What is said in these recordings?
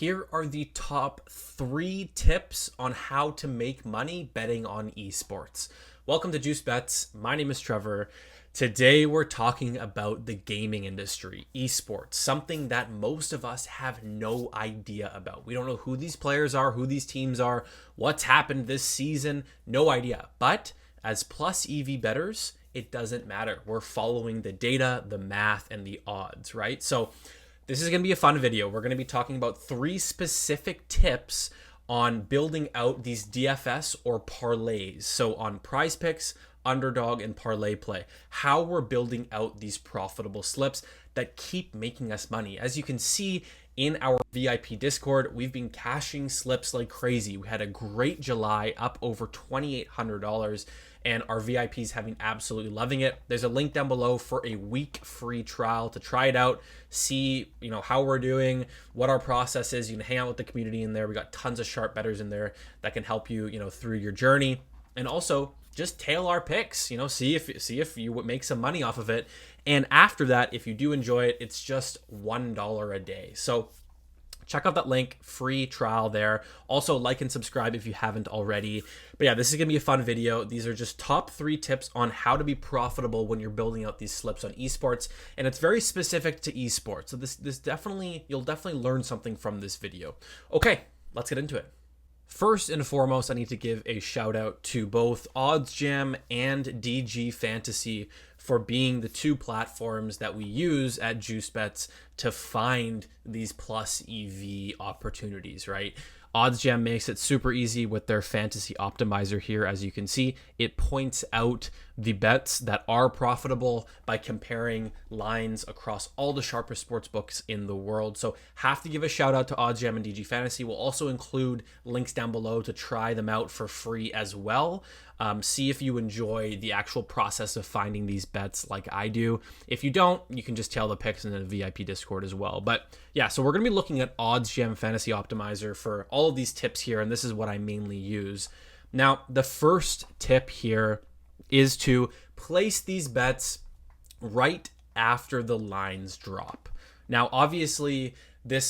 Here are the top 3 tips on how to make money betting on esports. Welcome to Juice Bets. My name is Trevor. Today we're talking about the gaming industry, esports, something that most of us have no idea about. We don't know who these players are, who these teams are, what's happened this season, no idea. But as plus EV bettors, it doesn't matter. We're following the data, the math, and the odds, right? So this is going to be a fun video. We're going to be talking about 3 specific tips on building out these DFS or parlays. So on PrizePicks, underdog, and parlay play, how we're building out these profitable slips that keep making us money. As you can see in our VIP Discord, we've been cashing slips like crazy. We had a great July, up over $2,800. And our VIPs having absolutely loving it. There's a link down below for a week free trial to try it out, see how we're doing, what our process is. You can hang out with the community in there. We got tons of sharp bettors in there that can help you through your journey, and also just tail our picks. See if you would make some money off of it. And after that, if you do enjoy it, it's just $1 a day. So check out that link, free trial there. Also, like and subscribe if you haven't already. But yeah, this is going to be a fun video. These are just top 3 tips on how to be profitable when you're building out these slips on esports. And it's very specific to esports. So you'll definitely learn something from this video. Okay, let's get into it. First and foremost, I need to give a shout out to both OddsJam and DG Fantasy for being the 2 platforms that we use at Juice Bets to find these plus EV opportunities, right? OddsJam makes it super easy with their fantasy optimizer here. As you can see, it points out the bets that are profitable by comparing lines across all the sharpest sports books in the world. So have to give a shout out to OddsJam and DG Fantasy. We'll also include links down below to try them out for free as well. See if you enjoy the actual process of finding these bets like I do. If you don't, you can just tail the picks in the VIP Discord as well. But yeah, so we're going to be looking at OddsJam Fantasy Optimizer for all of these tips here, and this is what I mainly use. Now, the first tip here is to place these bets right after the lines drop. Now, obviously,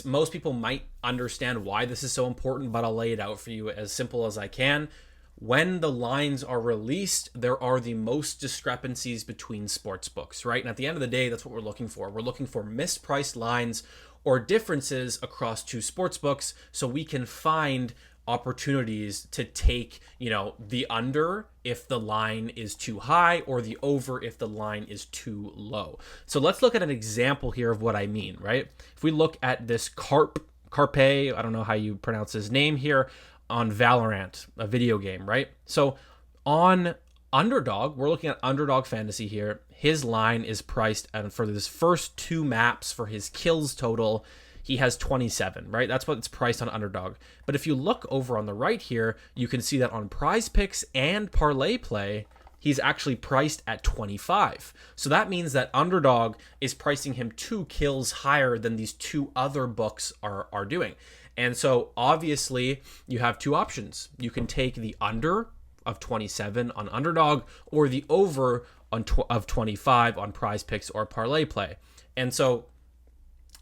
most people might understand why this is so important, but I'll lay it out for you as simple as I can. When the lines are released, there are the most discrepancies between sports books, right? And at the end of the day, that's what we're looking for. We're looking for mispriced lines or differences across 2 sports books so we can find opportunities to take, the under if the line is too high or the over if the line is too low. So let's look at an example here of what I mean, right? If we look at this Carpe, I don't know how you pronounce his name here, on Valorant, a video game, right? So on Underdog, we're looking at Underdog Fantasy here. His line is priced, and for his first 2 maps for his kills total, he has 27, right? That's what it's priced on Underdog. But if you look over on the right here, you can see that on PrizePicks and Parlay Play, he's actually priced at 25. So that means that Underdog is pricing him 2 kills higher than these 2 other books are doing. And so obviously you have 2 options. You can take the under of 27 on Underdog or the over of 25 on PrizePicks or Parlay Play. And so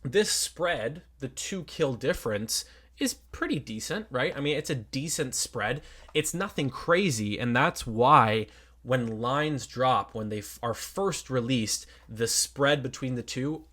this spread, the 2 kill difference, is pretty decent, right? I mean, it's a decent spread. It's nothing crazy, and that's why when lines drop, when they are first released, the spread between the 2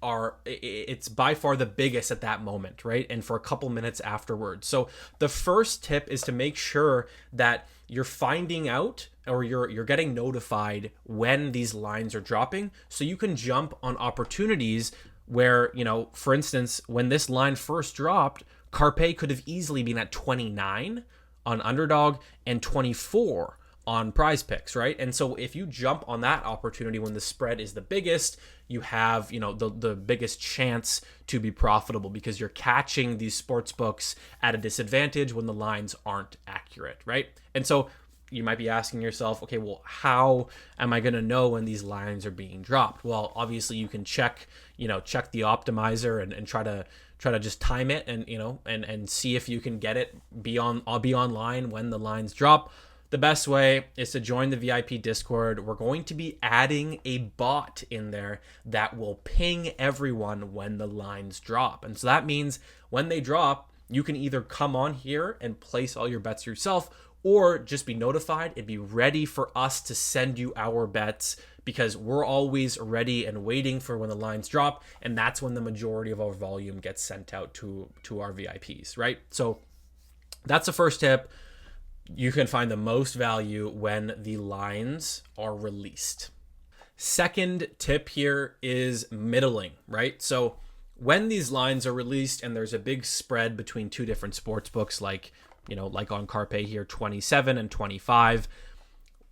it's by far the biggest at that moment, right? And for a couple minutes afterwards. So the first tip is to make sure that you're finding out or you're getting notified when these lines are dropping so you can jump on opportunities where, for instance, when this line first dropped, Carpe could have easily been at 29 on Underdog and 24 on PrizePicks, right? And so if you jump on that opportunity when the spread is the biggest, you have, the biggest chance to be profitable because you're catching these sports books at a disadvantage when the lines aren't accurate, right? And so you might be asking yourself, okay, well, how am I going to know when these lines are being dropped? Well, obviously you can check the optimizer and try to just time it and, and see if you can get it be online when the lines drop. The best way is to join the VIP Discord. We're going to be adding a bot in there that will ping everyone when the lines drop. And so that means when they drop, you can either come on here and place all your bets yourself, or just be notified and be ready for us to send you our bets, because we're always ready and waiting for when the lines drop, and that's when the majority of our volume gets sent out to our VIPs, right? So that's the first tip. You can find the most value when the lines are released. Second tip here is middling, right? So when these lines are released and there's a big spread between two different sports books, like on Carpe here, 27 and 25,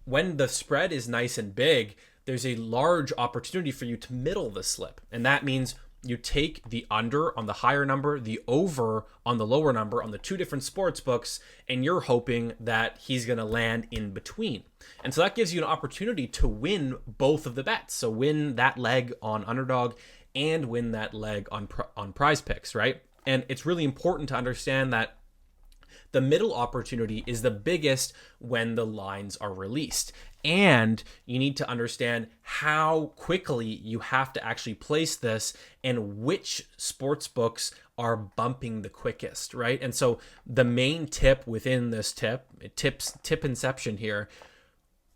when the spread is nice and big, there's a large opportunity for you to middle the slip. And that means you take the under on the higher number, the over on the lower number on the two different sports books, and you're hoping that he's going to land in between. And so that gives you an opportunity to win both of the bets. So win that leg on underdog and win that leg on PrizePicks, right? And it's really important to understand that the middle opportunity is the biggest when the lines are released. And you need to understand how quickly you have to actually place this and which sports books are bumping the quickest, right? And so the main tip within this tip inception here,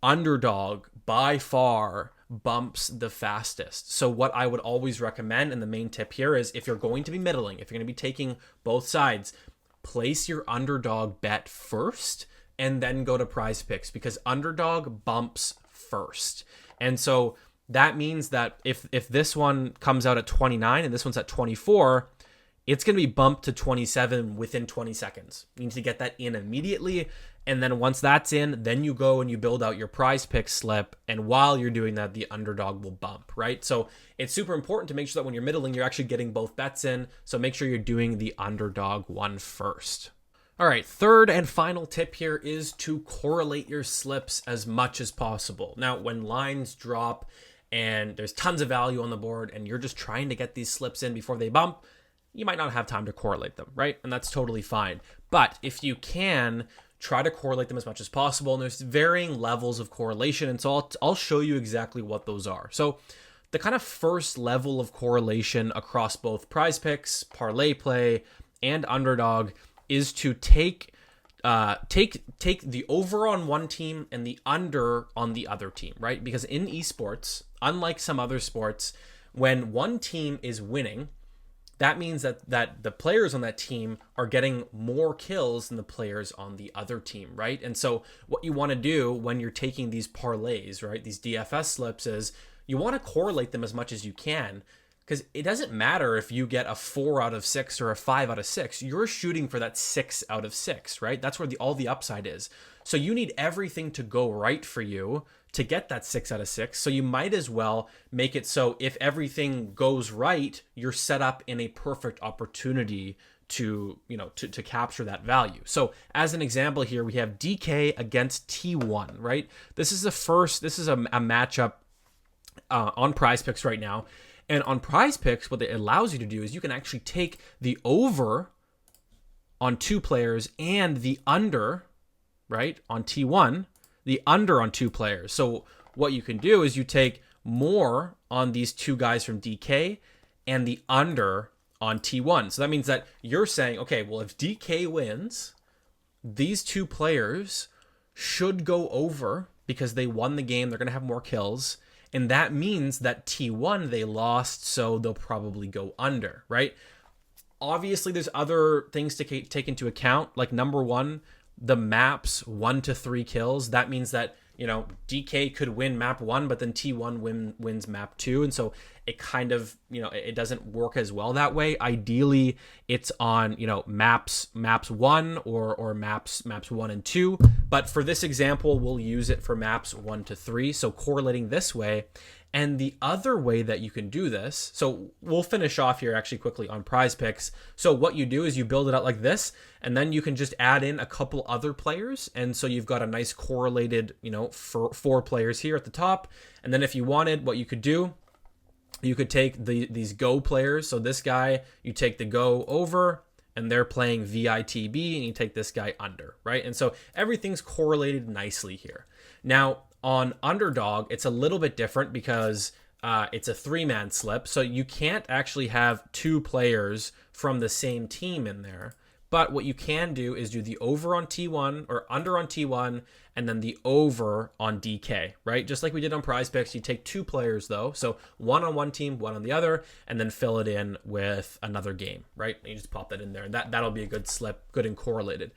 underdog by far bumps the fastest. So what I would always recommend, and the main tip here, is if you're going to be middling, if you're going to be taking both sides, place your underdog bet first and then go to PrizePicks, because underdog bumps first. And so that means that if this one comes out at 29 and this one's at 24, it's going to be bumped to 27 within 20 seconds. You need to get that in immediately. And then once that's in, then you go and you build out your PrizePicks slip. And while you're doing that, the underdog will bump, right? So it's super important to make sure that when you're middling, you're actually getting both bets in. So make sure you're doing the underdog one first. All right, third and final tip here is to correlate your slips as much as possible. Now, when lines drop and there's tons of value on the board and you're just trying to get these slips in before they bump, you might not have time to correlate them, right? And that's totally fine. But if you can, try to correlate them as much as possible. And there's varying levels of correlation. And so I'll show you exactly what those are. So the kind of first level of correlation across both PrizePicks, Parlay Play, and Underdog is to take the over on one team and the under on the other team, right? Because in esports, unlike some other sports, when one team is winning, that means that the players on that team are getting more kills than the players on the other team, right? And so what you want to do when you're taking these parlays, right, these DFS slips, is you want to correlate them as much as you can, because it doesn't matter if you get a 4 out of 6 or a 5 out of 6. You're shooting for that 6 out of 6, right? That's where all the upside is. So you need everything to go right for you to get that 6 out of 6. So you might as well make it so if everything goes right, you're set up in a perfect opportunity to capture that value. So as an example here, we have DK against T1, right? This is a matchup on PrizePicks right now. And on PrizePicks, what it allows you to do is you can actually take the over on 2 players and the under, right, on T1, the under on 2 players. So what you can do is you take more on these 2 guys from DK and the under on T1. So that means that you're saying, okay, well, if DK wins, these 2 players should go over because they won the game. They're going to have more kills. And that means that T1, they lost, so they'll probably go under, right? Obviously, there's other things to take into account. Like number one, the maps 1 to 3 kills. That means that, DK could win map 1, but then T1 wins map 2. And so it kind of, it doesn't work as well that way. Ideally, it's on, maps 1 or maps 1 and 2. But for this example, we'll use it for maps 1 to 3. So correlating this way. And the other way that you can do this, so we'll finish off here actually quickly on PrizePicks. So what you do is you build it out like this, and then you can just add in a couple other players. And so you've got a nice correlated, 4 players here at the top. And then if you wanted, what you could do, you could take these Go players. So this guy, you take the Go over, and they're playing VITB, and you take this guy under, right? And so everything's correlated nicely here. Now, on Underdog, it's a little bit different because it's a 3-man slip. So you can't actually have 2 players from the same team in there. But what you can do is do the over on T1 or under on T1 and then the over on DK, right? Just like we did on PrizePicks, you take 2 players though. So one on one team, one on the other, and then fill it in with another game, right? And you just pop that in there and that'll be a good slip, good and correlated.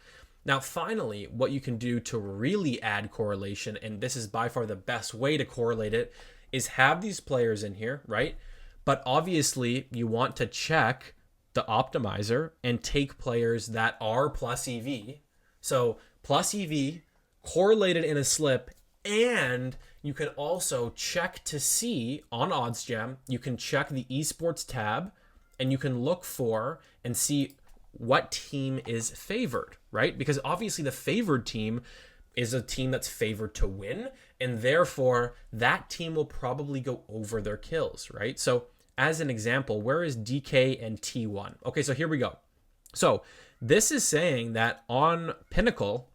Now, finally, what you can do to really add correlation, and this is by far the best way to correlate it, is have these players in here, right? But obviously you want to check the optimizer and take players that are plus EV. So plus EV correlated in a slip, and you can also check to see on OddsJam, you can check the esports tab and you can look for and see what team is favored, right? Because obviously the favored team is a team that's favored to win, and therefore that team will probably go over their kills, right? So as an example, where is DK and T1? Okay, so here we go. So this is saying that on Pinnacle,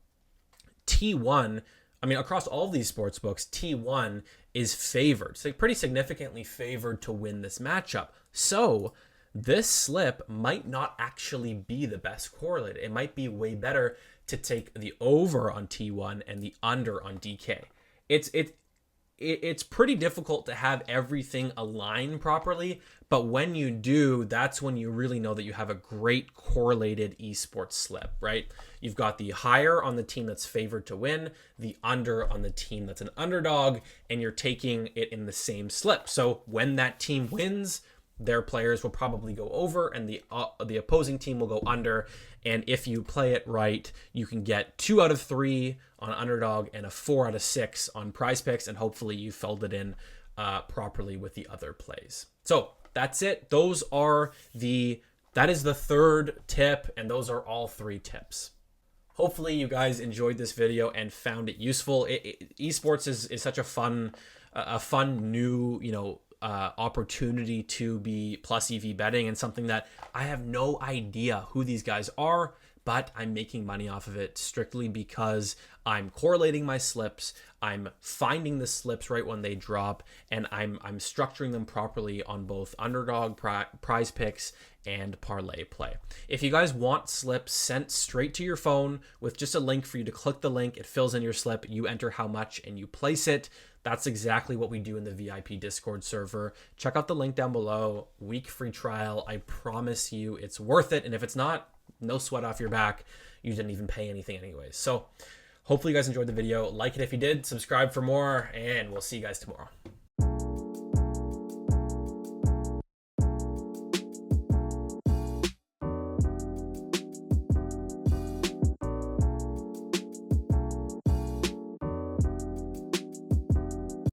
T1, I mean, across all of these sports books, T1 is favored, so pretty significantly favored to win this matchup. So this slip might not actually be the best correlated. It might be way better to take the over on T1 and the under on DK. It's pretty difficult to have everything align properly, but when you do, that's when you really know that you have a great correlated esports slip, right? You've got the higher on the team that's favored to win, the under on the team that's an underdog, and you're taking it in the same slip. So when that team wins, their players will probably go over and the opposing team will go under. And if you play it right, you can get 2 out of 3 on underdog and a 4 out of 6 on PrizePicks, and hopefully you filled it in properly with the other plays. So that's it. That is the third tip, and those are all 3 tips. Hopefully you guys enjoyed this video and found it useful. Esports is such a fun new, opportunity to be plus EV betting, and something that I have no idea who these guys are, but I'm making money off of it strictly because I'm correlating my slips, I'm finding the slips right when they drop, and I'm structuring them properly on both underdog, PrizePicks, and parlay play. If you guys want slips sent straight to your phone with just a link for you to click the link, it fills in your slip, you enter how much, and you place it. That's exactly what we do in the VIP Discord server. Check out the link down below. Week free trial. I promise you it's worth it. And if it's not, no sweat off your back. You didn't even pay anything anyways. So hopefully you guys enjoyed the video. Like it if you did. Subscribe for more. And we'll see you guys tomorrow.